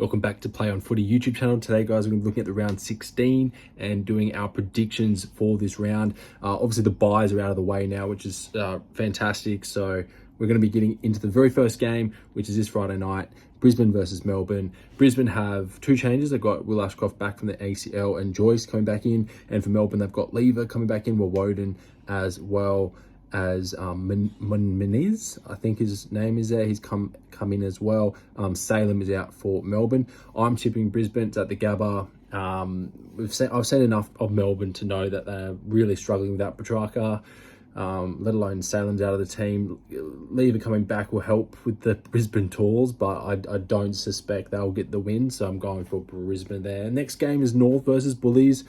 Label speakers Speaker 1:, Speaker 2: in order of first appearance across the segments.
Speaker 1: Welcome back to Play on Footy YouTube channel. Today, guys, we're going to be looking at the round 16 and doing our predictions for this round. Obviously, the buys are out of the way now, which is fantastic. So we're going to be getting into the very first game, which is this Friday night, Brisbane versus Melbourne. Brisbane have two changes. They've got Will Ashcroft back from the ACL and Joyce coming back in. And for Melbourne, they've got Lever coming back in, Woden as well as Meniz, I think his name is there. He's come in as well. Salem is out for Melbourne. I'm tipping Brisbane. It's at the Gabba. I've seen enough of Melbourne to know that they're really struggling without Petrarca, let alone Salem's out of the team. Lever coming back will help with the Brisbane Tools, but I don't suspect they'll get the win, so I'm going for Brisbane there. Next game is North versus Bullies.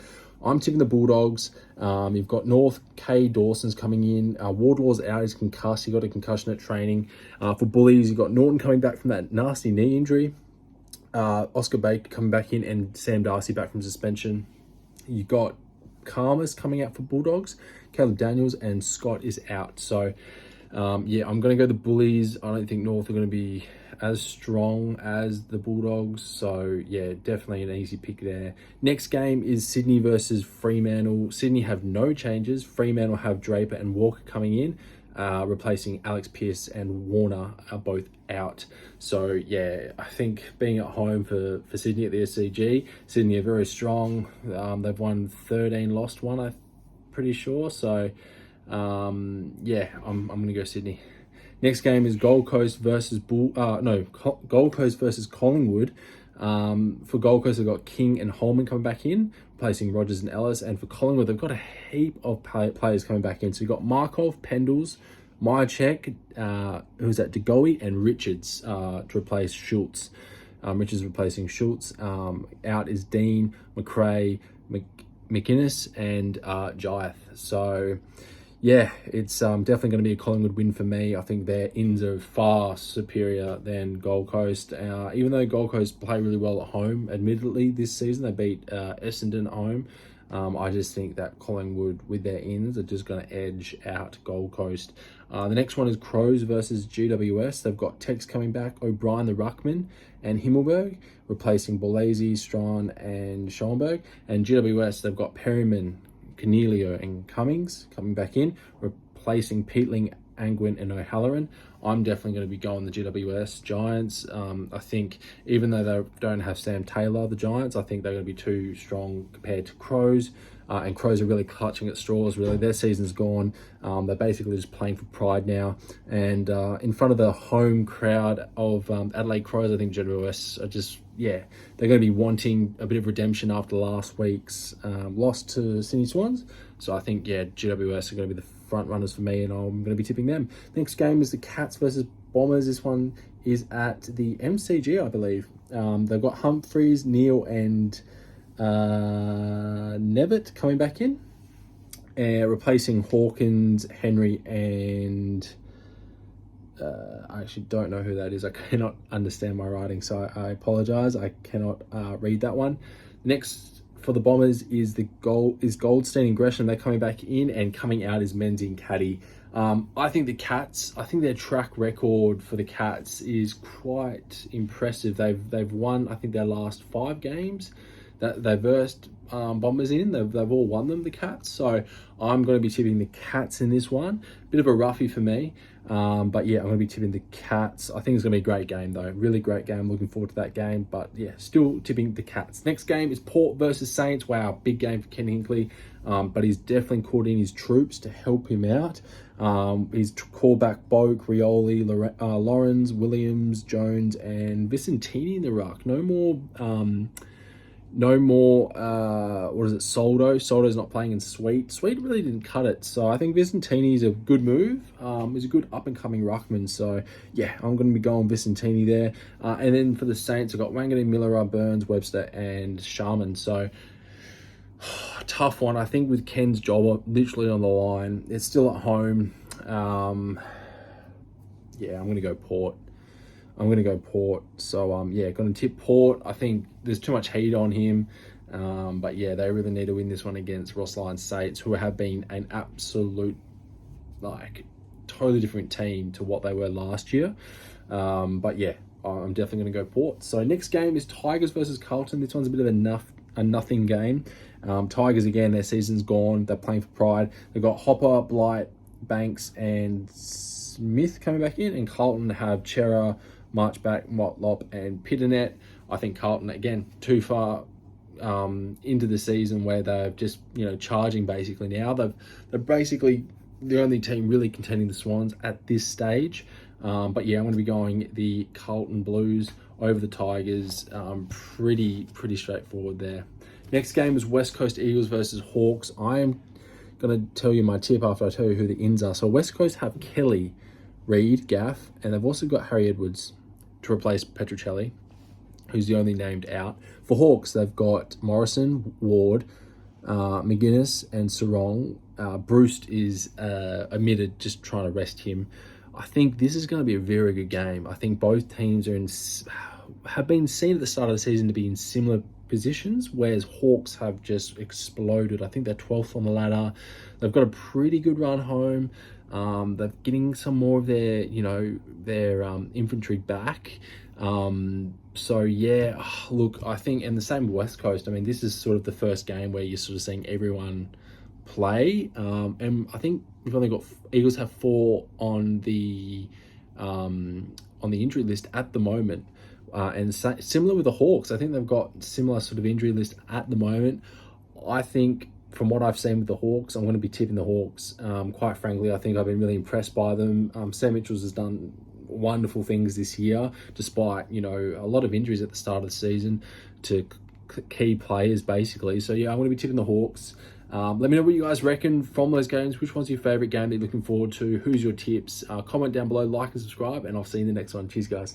Speaker 1: I'm tipping the Bulldogs. You've got North, Kay Dawson's coming in. Wardlaw's out, he's concussed. He got a concussion at training. For Bullies, you've got Norton coming back from that nasty knee injury. Oscar Baker coming back in, and Sam Darcy back from suspension. You've got Karmas coming out for Bulldogs. Caleb Daniels and Scott is out. So, yeah, I'm going to go the Bullies. I don't think North are going to be as strong as the Bulldogs. So, yeah, definitely an easy pick there. Next game is Sydney versus Fremantle. Sydney have no changes. Fremantle have Draper and Walker coming in, replacing Alex Pearce and Warner are both out. So, yeah, I think being at home for Sydney at the SCG, Sydney are very strong. They've won 13, lost one, I'm pretty sure. So, yeah, I'm going to go Sydney. Next game is Gold Coast versus Gold Coast versus Collingwood. For Gold Coast, they've got King and Holman coming back in, replacing Rogers and Ellis. And for Collingwood, they've got a heap of players coming back in. So you've got Markov, Pendles, Myercheck, who's at DeGoey, and Richards to replace Schultz. Richards replacing Schultz. Out is Dean, McRae, McInnes, and Jaeth. So, yeah, it's definitely going to be a Collingwood win for me. I think their ins are far superior than Gold Coast. Even though Gold Coast play really well at home, admittedly, this season, they beat Essendon at home. I just think that Collingwood, with their ins, are just going to edge out Gold Coast. The next one is Crows versus GWS. They've got Tex coming back, O'Brien, the Ruckman, and Himmelberg, replacing Bolese, Strawn, and Schoenberg. And GWS, they've got Perryman, Cornelio, and Cummings coming back in, replacing Peatling, Angwin, and O'Halloran. I'm definitely going to be going the GWS Giants. I think even though they don't have Sam Taylor, the Giants, I think they're going to be too strong compared to Crows. And Crows are really clutching at straws, really. Their season's gone. They're basically just playing for pride now. And in front of the home crowd of Adelaide Crows, I think GWS are just, yeah, they're going to be wanting a bit of redemption after last week's loss to Sydney Swans. So I think, yeah, GWS are going to be the front runners for me, and I'm going to be tipping them. Next game is the Cats versus Bombers. This one is at the MCG, I believe. They've got Humphreys, Neal, and Nevitt coming back in, replacing Hawkins, Henry, and I actually don't know who that is. I cannot understand my writing, so I apologize. I cannot read that one. Next for the Bombers is Goldstein and Gresham. They're coming back in, and coming out is Menzies and Caddy. I think the Cats, I think their track record for the Cats is quite impressive. They've won, I think, their last 5 games that they versed Bombers in. They've all won them, the Cats. So I'm going to be tipping the Cats in this one. Bit of a roughie for me. But yeah, I'm going to be tipping the Cats. I think it's going to be a great game, though. Really great game. Looking forward to that game. But yeah, still tipping the Cats. Next game is Port versus Saints. Wow, big game for Ken Hinkley. But he's definitely called in his troops to help him out. He's called back Boak, Rioli, Lawrence, Williams, Jones, and Vicentini in the ruck. No more, what is it, Soldo? Soldo's not playing in Sweet. Sweet really didn't cut it. So I think Vicentini's a good move. He's a good up-and-coming ruckman. So, yeah, I'm going to be going Vicentini there. And then for the Saints, I've got Wangan, Miller, Burns, Webster, and Sharman. So, tough one. I think with Ken's job literally on the line, it's still at home. Yeah, I'm going to go Port. So, yeah, going to tip Port. I think there's too much heat on him. But, yeah, they really need to win this one against Ross Lyon Saints, who have been an absolute, totally different team to what they were last year. But, yeah, I'm definitely going to go Port. So next game is Tigers versus Carlton. This one's a bit of a nothing game. Tigers, again, their season's gone. They're playing for pride. They've got Hopper, Blight, Banks, and Smith coming back in. And Carlton have Chera, Marchback, Motlop, and Pitternet. I think Carlton, again, too far into the season where they're just, charging basically now. They're basically the only team really contending the Swans at this stage. But yeah, I'm going to be going the Carlton Blues over the Tigers. Pretty straightforward there. Next game is West Coast Eagles versus Hawks. I am going to tell you my tip after I tell you who the ins are. So West Coast have Kelly, Reid, Gaff, and they've also got Harry Edwards to replace Petruccelli, who's the only named out. For Hawks, they've got Morrison, Ward, McGuinness, and Sarong. Bruce is omitted, just trying to rest him. I think this is going to be a very good game. I think both teams have been seen at the start of the season to be in similar positions, whereas Hawks have just exploded. I think they're 12th on the ladder. They've got a pretty good run home. They're getting some more of their infantry back. So yeah, look, I think, and the same with West Coast. I mean, this is sort of the first game where you're sort of seeing everyone play. And I think we've only got Eagles have 4 on the injury list at the moment. And similar with the Hawks, I think they've got similar sort of injury list at the moment. I think from what I've seen with the Hawks, I'm going to be tipping the Hawks. Quite frankly, I think I've been really impressed by them. Sam Mitchell's has done wonderful things this year, despite, a lot of injuries at the start of the season to key players, basically. So yeah, I'm going to be tipping the Hawks. Let me know what you guys reckon from those games. Which one's your favourite game that you're looking forward to? Who's your tips? Comment down below, like and subscribe, and I'll see you in the next one. Cheers, guys.